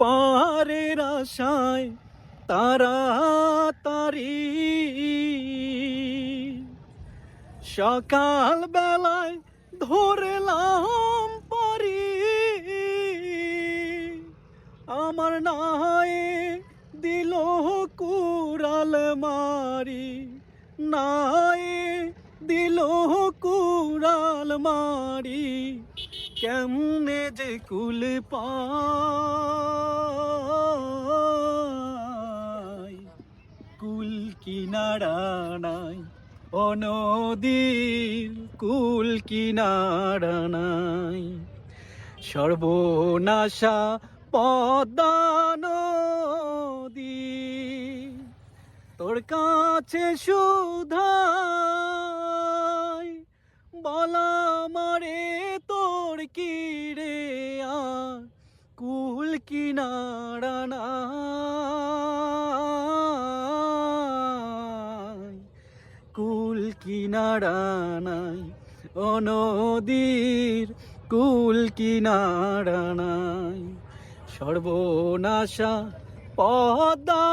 পারের আশায় তাড়াতাড়ি সকাল বেলায় ধরলাম পারি আমার নায়ে দিল কুড়াল মারি নায়ে দিল কুড়াল মারি কেমনে যে কুল পাই কুল কিনারা নাই ও নদীর কুল কিনারা নাই সর্বনাশা পদ্মা নদী তোর কাছে সুধাই বলা মারে তোর কি রে আর কুল কিনারা নাই কুল কিনারা নাই ও নদীর কুল কিনারা নাই সর্বনাশা পদ্মা